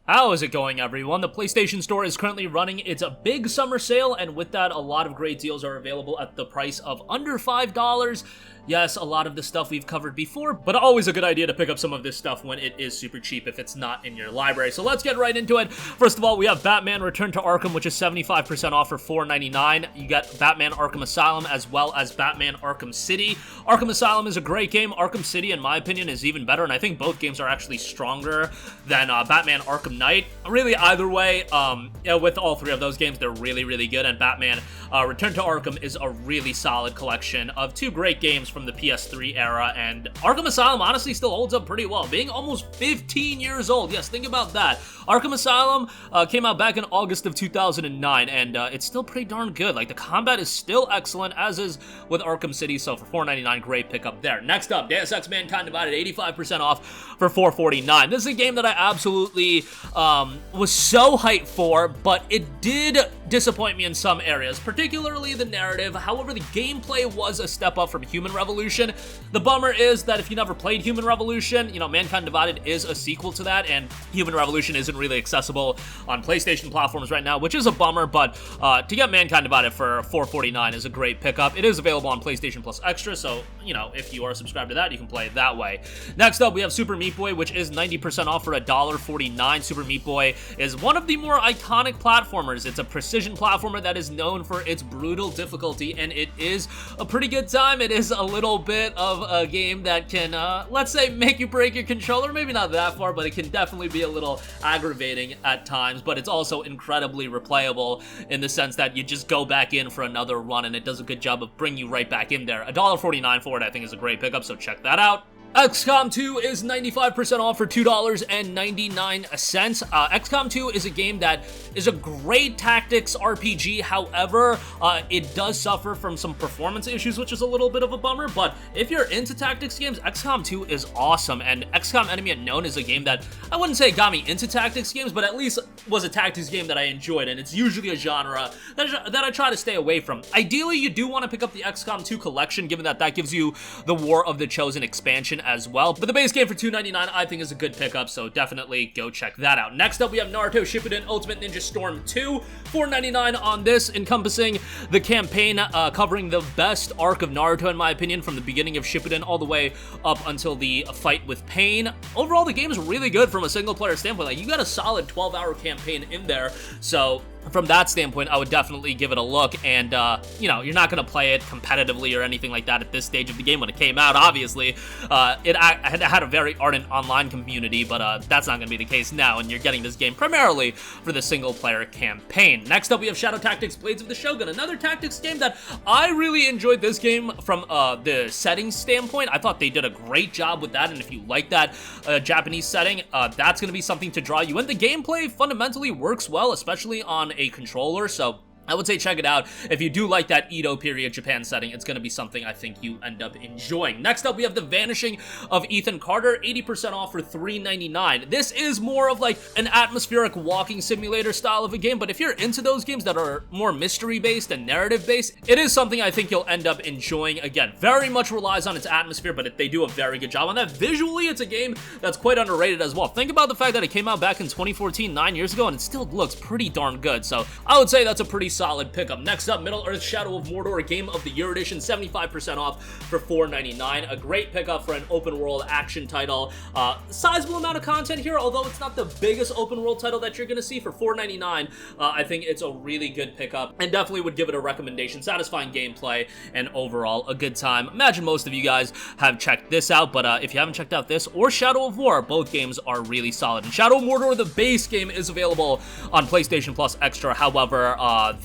How is it going, everyone? The PlayStation Store is currently running its big summer sale, and with that, a lot of great deals are available at the price of under $5. Yes, a lot of the stuff we've covered before, but always a good idea to pick up some of this stuff when it is super cheap if it's not in your library. So let's get right into it. First of all, we have Batman Return to Arkham, which is 75% off for $4.99. You got Batman Arkham Asylum as well as Batman Arkham City. Arkham Asylum is a great game. Arkham City, in my opinion, is even better, and I think both games are actually stronger than Batman Arkham Knight. Really, either way, with all three of those games, they're really, really good, and Batman Return to Arkham is a really solid collection of two great games from the PS3 era, and Arkham Asylum honestly still holds up pretty well, being almost 15 years old. Yes, think about that. Arkham Asylum came out back in August of 2009, and it's still pretty darn good. Like, the combat is still excellent, as is with Arkham City, so for $4.99, great pickup there. Next up, Deus Ex Mankind Divided, 85% off for $4.49. This is a game that I absolutely was so hyped for, but it did disappoint me in some areas, particularly the narrative. However, the gameplay was a step up from Human Revolution. The bummer is that if you never played Human Revolution, you know, Mankind Divided is a sequel to that, and Human Revolution isn't really accessible on PlayStation platforms right now, which is a bummer, but to get Mankind Divided for $4.49 is a great pickup. It is available on PlayStation Plus Extra, so, you know, if you are subscribed to that, you can play it that way. Next up, we have Super Meat Boy, which is 90% off for $1.49. Super Meat Boy is one of the more iconic platformers. It's a precision platformer that is known for its brutal difficulty, and it is a pretty good time. It is a little bit of a game that can, let's say, make you break your controller. Maybe not that far, but it can definitely be a little aggravating at times, but it's also incredibly replayable in the sense that you just go back in for another run, and it does a good job of bringing you right back in there. $1.49 for it, I think, is a great pickup, so check that out. XCOM 2 is 95% off for $2.99. XCOM 2 is a game that is a great tactics RPG. However, it does suffer from some performance issues, which is a little bit of a bummer. But if you're into tactics games, XCOM 2 is awesome. And XCOM Enemy Unknown is a game that I wouldn't say got me into tactics games, but at least was a tactics game that I enjoyed. And it's usually a genre that I try to stay away from. Ideally, you do want to pick up the XCOM 2 collection, given that that gives you the War of the Chosen expansion as well. But the base game for $2.99 I think is a good pickup, so definitely go check that out. Next up, we have Naruto Shippuden Ultimate Ninja Storm 2, $4.99 on this, encompassing the campaign covering the best arc of Naruto, in my opinion, from the beginning of Shippuden all the way up until the fight with Pain. Overall, the game is really good from a single-player standpoint. Like, you got a solid 12-hour campaign in there, so from that standpoint, I would definitely give it a look, and, you know, you're not going to play it competitively or anything like that at this stage of the game when it came out, obviously. It had a very ardent online community, but that's not going to be the case now, and you're getting this game primarily for the single-player campaign. Next up, we have Shadow Tactics Blades of the Shogun, another tactics game that I really enjoyed this game from the settings standpoint. I thought they did a great job with that, and if you like that Japanese setting, that's going to be something to draw you in. The gameplay fundamentally works well, especially on a controller, so I would say check it out. If you do like that Edo period Japan setting, it's going to be something I think you end up enjoying. Next up, we have The Vanishing of Ethan Carter, 80% off for $3.99. This is more of like an atmospheric walking simulator style of a game, but if you're into those games that are more mystery-based and narrative-based, it is something I think you'll end up enjoying. Again, very much relies on its atmosphere, but they do a very good job on that. Visually, it's a game that's quite underrated as well. Think about the fact that it came out back in 2014, 9 years ago, and it still looks pretty darn good, so I would say that's a pretty solid pickup. Next up, Middle-earth Shadow of Mordor, Game of the Year Edition, 75% off for $4.99. A great pickup for an open-world action title. Sizable amount of content here, although it's not the biggest open-world title that you're going to see. For $4.99, I think it's a really good pickup, and definitely would give it a recommendation. Satisfying gameplay, and overall, a good time. Imagine most of you guys have checked this out, but if you haven't checked out this or Shadow of War, both games are really solid. And Shadow of Mordor, the base game, is available on PlayStation Plus Extra. However,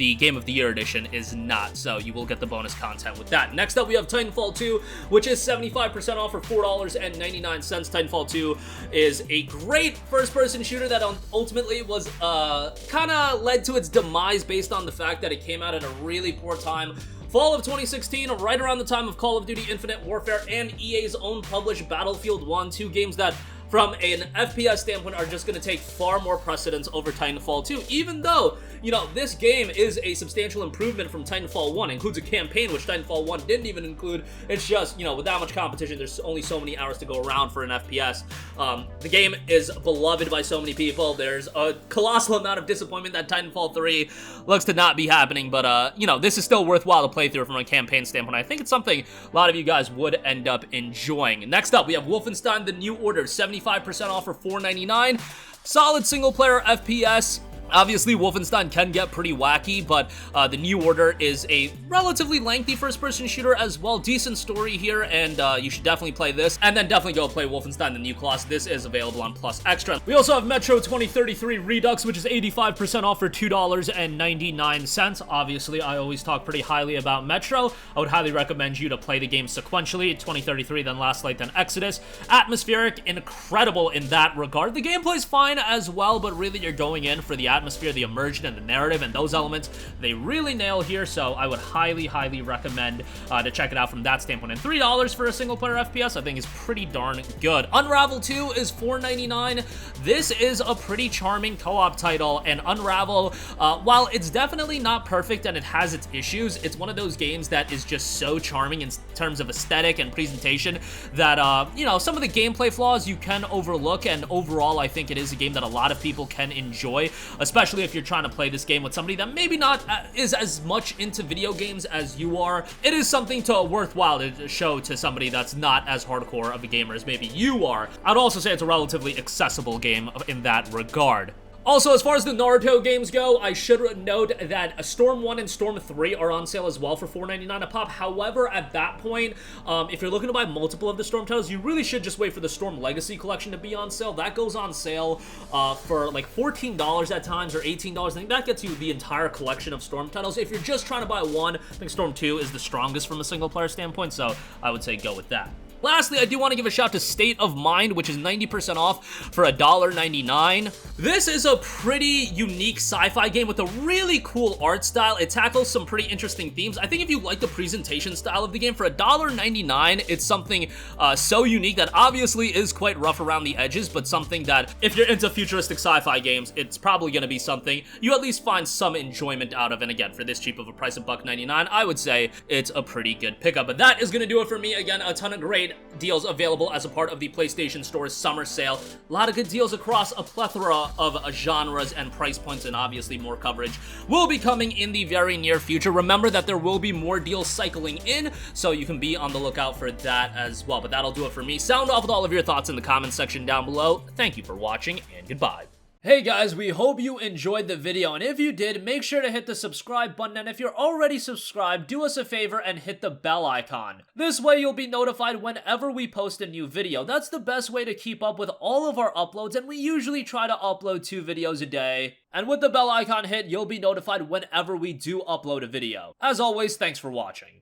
the Game of the Year Edition is not, so you will get the bonus content with that. Next up, we have Titanfall 2, which is 75% off for $4.99. Titanfall 2 is a great first-person shooter that ultimately was kind of led to its demise based on the fact that it came out at a really poor time. Fall of 2016, right around the time of Call of Duty Infinite Warfare and EA's own published Battlefield 1, two games that from an FPS standpoint are just going to take far more precedence over Titanfall 2, even though, you know, this game is a substantial improvement from Titanfall 1. It includes a campaign, which Titanfall 1 didn't even include. It's just, you know, with that much competition, there's only so many hours to go around for an FPS. The game is beloved by so many people. There's a colossal amount of disappointment that Titanfall 3 looks to not be happening, but, you know, this is still worthwhile to play through from a campaign standpoint. I think it's something a lot of you guys would end up enjoying. Next up, we have Wolfenstein: The New Order, 75% off for $4.99. Solid single-player FPS. Obviously, Wolfenstein can get pretty wacky, but The New Order is a relatively lengthy first-person shooter as well. Decent story here, and you should definitely play this. And then definitely go play Wolfenstein: The New Colossus. This is available on Plus Extra. We also have Metro 2033 Redux, which is 85% off for $2.99. Obviously, I always talk pretty highly about Metro. I would highly recommend you to play the game sequentially. 2033, then Last Light, then Exodus. Atmospheric, incredible in that regard. The gameplay's fine as well, but really you're going in for the atmosphere, the immersion, and the narrative, and those elements they really nail here, so I would highly recommend to check it out from that standpoint. And $3 for a single-player FPS, I think, is pretty darn good. Unravel 2 is $4.99. This is a pretty charming co-op title, and Unravel, while it's definitely not perfect and it has its issues, it's one of those games that is just so charming in terms of aesthetic and presentation that, you know, some of the gameplay flaws you can overlook, and overall, I think it is a game that a lot of people can enjoy, especially if you're trying to play this game with somebody that maybe not is as much into video games as you are. It is something worthwhile to show to somebody that's not as hardcore of a gamer as maybe you are. I'd also say it's a relatively accessible game in that regard. Also, as far as the Naruto games go, I should note that Storm 1 and Storm 3 are on sale as well for $4.99 a pop. However, at that point, if you're looking to buy multiple of the Storm titles, you really should just wait for the Storm Legacy Collection to be on sale. That goes on sale for like $14 at times, or $18. I think that gets you the entire collection of Storm titles. If you're just trying to buy one, I think Storm 2 is the strongest from a single-player standpoint, so I would say go with that. Lastly, I do want to give a shout to State of Mind, which is 90% off for $1.99. This is a pretty unique sci-fi game with a really cool art style. It tackles some pretty interesting themes. I think if you like the presentation style of the game, for $1.99, it's something so unique that obviously is quite rough around the edges, but something that, if you're into futuristic sci-fi games, it's probably going to be something you at least find some enjoyment out of. And again, for this cheap of a price of $1.99, I would say it's a pretty good pickup. But that is going to do it for me. Again, a ton of great deals available as a part of the PlayStation Store's summer sale. A lot of good deals across a plethora of genres and price points, and obviously more coverage will be coming in the very near future. Remember that there will be more deals cycling in, so you can be on the lookout for that as well. But that'll do it for me. Sound off with all of your thoughts in the comments section down below. Thank you for watching, and goodbye. Hey guys, we hope you enjoyed the video, and if you did, make sure to hit the subscribe button, and if you're already subscribed, do us a favor and hit the bell icon. This way you'll be notified whenever we post a new video. That's the best way to keep up with all of our uploads, and we usually try to upload 2 videos a day. And with the bell icon hit, you'll be notified whenever we do upload a video. As always, thanks for watching.